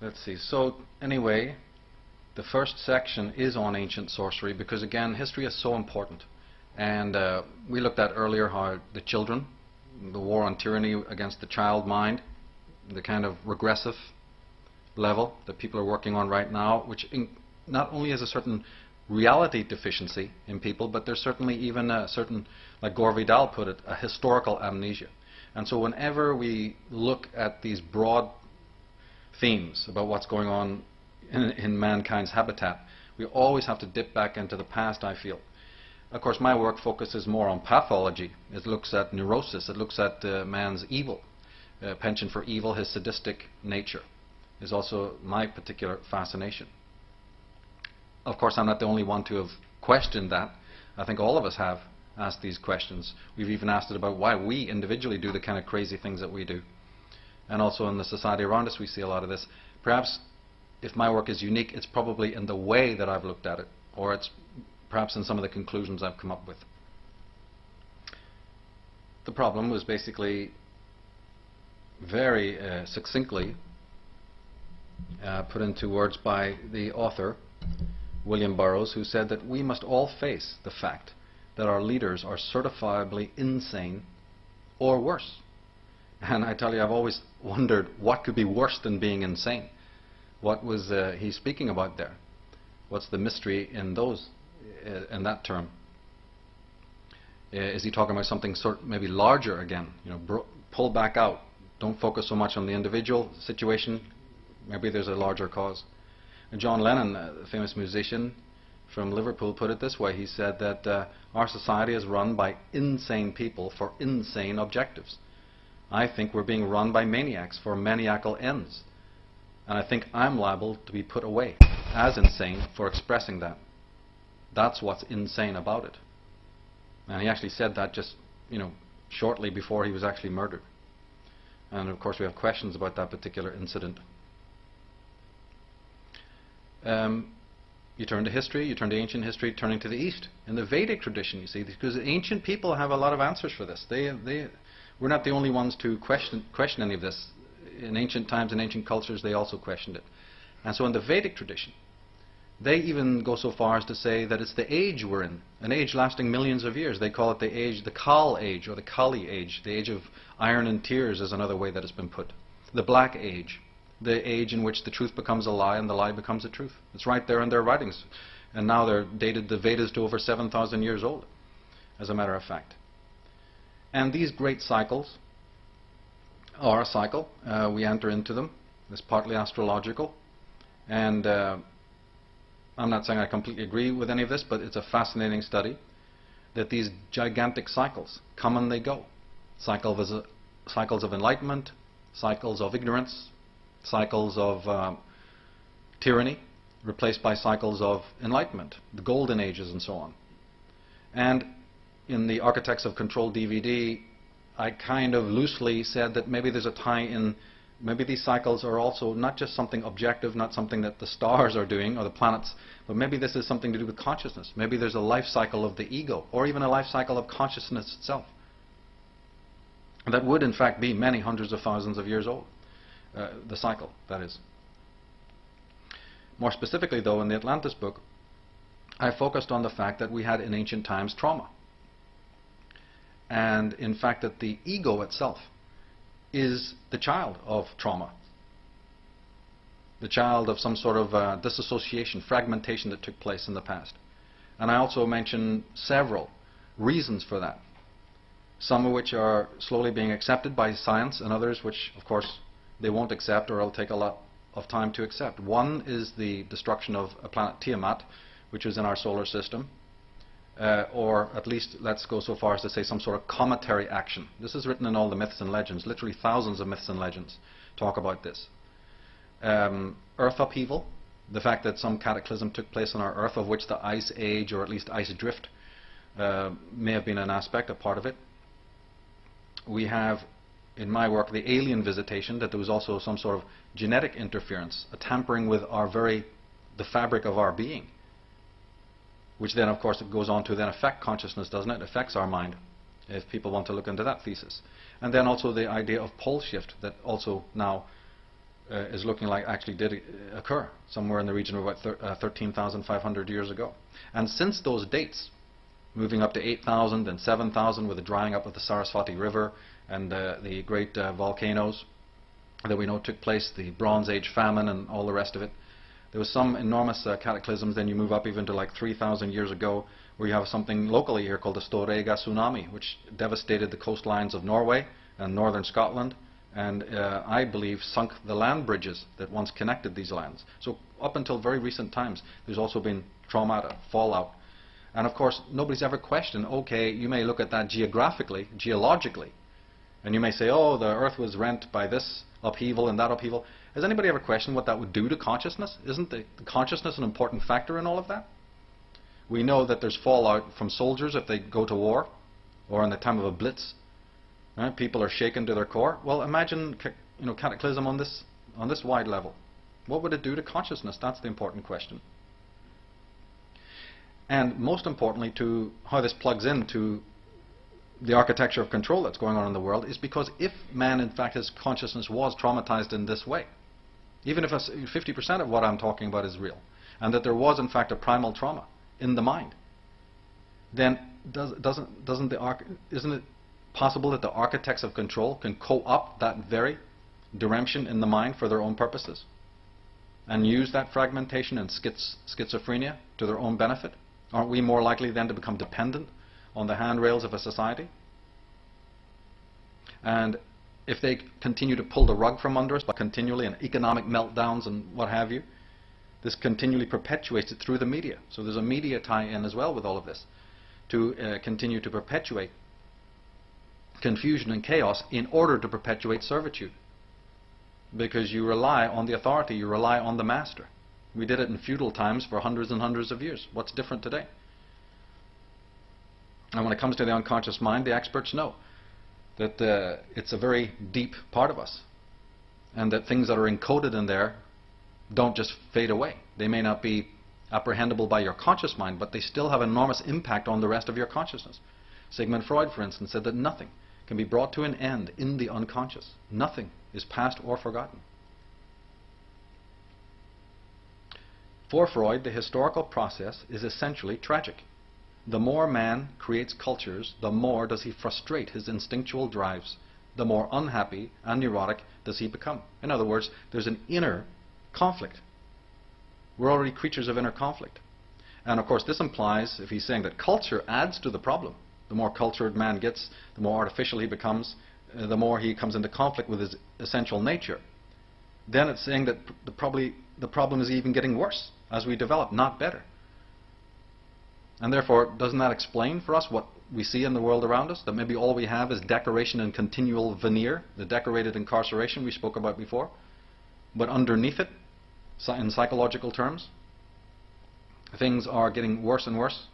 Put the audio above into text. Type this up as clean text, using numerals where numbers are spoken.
Let's see. So anyway, the first section is on ancient sorcery because, again, history is so important. And we looked at earlier how the children, the war on tyranny against the child mind, the kind of regressive level that people are working on right now, which not only has a certain reality deficiency in people, but there's certainly even a certain, like Gore Vidal put it, a historical amnesia. And so whenever we look at these broad themes about what's going on in mankind's habitat, we always have to dip back into the past, I feel. Of course, my work focuses more on pathology. It looks at neurosis. It looks at man's evil, penchant for evil, his sadistic nature is also my particular fascination. Of course, I'm not the only one to have questioned that. I think all of us have asked these questions. We've even asked it about why we individually do the kind of crazy things that we do. And also in the society around us we see a lot of this. Perhaps if my work is unique, it's probably in the way that I've looked at it, or it's perhaps in some of the conclusions I've come up with. The problem was basically very succinctly put into words by the author, William Burroughs, who said that we must all face the fact that our leaders are certifiably insane or worse. And I tell you, I've always wondered what could be worse than being insane. What was he speaking about there? What's the mystery in those, in that term? Is he talking about something maybe larger again? You know, pull back out. Don't focus so much on the individual situation. Maybe there's a larger cause. And John Lennon, the famous musician from Liverpool, put it this way. He said that our society is run by insane people for insane objectives. I think we're being run by maniacs for maniacal ends. And I think I'm liable to be put away as insane for expressing that. That's what's insane about it. And he actually said that just, shortly before he was actually murdered. And of course we have questions about that particular incident. You turn to history, you turn to ancient history, turning to the East. In the Vedic tradition, you see, because ancient people have a lot of answers for this. We're not the only ones to question any of this. In ancient times, in ancient cultures, they also questioned it. And so in the Vedic tradition, they even go so far as to say that it's the age we're in, an age lasting millions of years. They call it the age, the Kal age, or the Kali age. The age of iron and tears is another way that it's been put. The Black Age, the age in which the truth becomes a lie and the lie becomes a truth. It's right there in their writings. And now they're dated, the Vedas, to over 7,000 years old, as a matter of fact. And these great cycles are a cycle. We enter into them. It's partly astrological. And I'm not saying I completely agree with any of this, but it's a fascinating study that these gigantic cycles come and they go. Cycles of enlightenment, cycles of ignorance, cycles of tyranny, replaced by cycles of enlightenment, the golden ages and so on. And in the Architects of Control DVD, I kind of loosely said that maybe there's a tie-in, maybe these cycles are also not just something objective, not something that the stars are doing or the planets, but maybe this is something to do with consciousness. Maybe there's a life cycle of the ego, or even a life cycle of consciousness itself. That would in fact be many hundreds of thousands of years old. The cycle, that is. More specifically though, in the Atlantis book, I focused on the fact that we had in ancient times trauma. And in fact that the ego itself is the child of trauma. The child of some sort of disassociation, fragmentation that took place in the past. And I also mentioned several reasons for that. Some of which are slowly being accepted by science, and others which, of course, they won't accept or it'll take a lot of time to accept. One is the destruction of a planet Tiamat, which is in our solar system. Or at least let's go so far as to say some sort of cometary action. This is written in all the myths and legends. Literally thousands of myths and legends talk about this. Earth upheaval, the fact that some cataclysm took place on our Earth, of which the ice age, or at least ice drift, may have been an aspect, a part of it. We have, in my work, the alien visitation, that there was also some sort of genetic interference, a tampering with the fabric of our being. Which then, of course, it goes on to then affect consciousness, doesn't it? It affects our mind, if people want to look into that thesis. And then also the idea of pole shift that also now is looking like actually did occur somewhere in the region of about 13,500 years ago. And since those dates, moving up to 8,000 and 7,000 with the drying up of the Saraswati River and the great volcanoes that we know took place, the Bronze Age famine and all the rest of it, there was some enormous cataclysms. Then you move up even to like 3,000 years ago, where you have something locally here called the Storega tsunami, which devastated the coastlines of Norway and northern Scotland, and I believe sunk the land bridges that once connected these lands. So up until very recent times, there's also been trauma, fallout. And of course, nobody's ever questioned, okay, you may look at that geographically, geologically, and you may say, oh, the earth was rent by this upheaval and that upheaval. Has anybody ever questioned what that would do to consciousness? Isn't the consciousness an important factor in all of that? We know that there's fallout from soldiers if they go to war, or in the time of a blitz. Right? People are shaken to their core. Well, imagine cataclysm on this wide level. What would it do to consciousness? That's the important question. And most importantly, to how this plugs into the architecture of control that's going on in the world, is because if man, in fact, his consciousness was traumatized in this way, even if 50% of what I'm talking about is real, and that there was, in fact, a primal trauma in the mind, then isn't it possible that the architects of control can co-opt that very deremption in the mind for their own purposes and use that fragmentation and schizophrenia to their own benefit? Aren't we more likely then to become dependent on the handrails of a society? And if they continue to pull the rug from under us by continually and economic meltdowns and what have you, this continually perpetuates it through the media. So there's a media tie-in as well with all of this to continue to perpetuate confusion and chaos in order to perpetuate servitude. Because you rely on the authority, you rely on the master. We did it in feudal times for hundreds and hundreds of years. What's different today? And when it comes to the unconscious mind, the experts know that it's a very deep part of us, and that things that are encoded in there don't just fade away. They may not be apprehendable by your conscious mind, but they still have enormous impact on the rest of your consciousness. Sigmund Freud, for instance, said that nothing can be brought to an end in the unconscious. Nothing is past or forgotten. For Freud, the historical process is essentially tragic. The more man creates cultures, the more does he frustrate his instinctual drives. The more unhappy and neurotic does he become. In other words, there's an inner conflict. We're already creatures of inner conflict. And of course, this implies, if he's saying that culture adds to the problem, the more cultured man gets, the more artificial he becomes, the more he comes into conflict with his essential nature, then it's saying that the problem is even getting worse as we develop, not better. And therefore, doesn't that explain for us what we see in the world around us? That maybe all we have is decoration and continual veneer, the decorated incarceration we spoke about before. But underneath it, in psychological terms, things are getting worse and worse